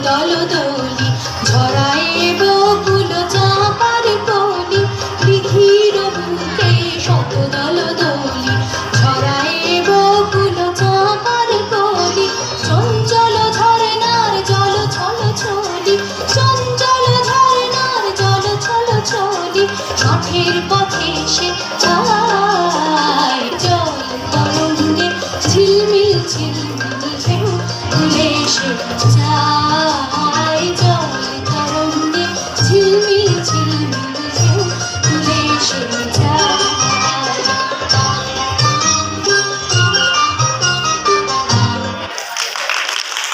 দল দলি ঝরায় বকুল চাঁপার কলি দিঘির বুকে শত দল দলি ঝরায় বকুল চাঁপার কলি চঞ্চল ঝরনার জল ছল ছলি চঞ্চল ঝরনার জল ছল ছলি মাঠের পথে সে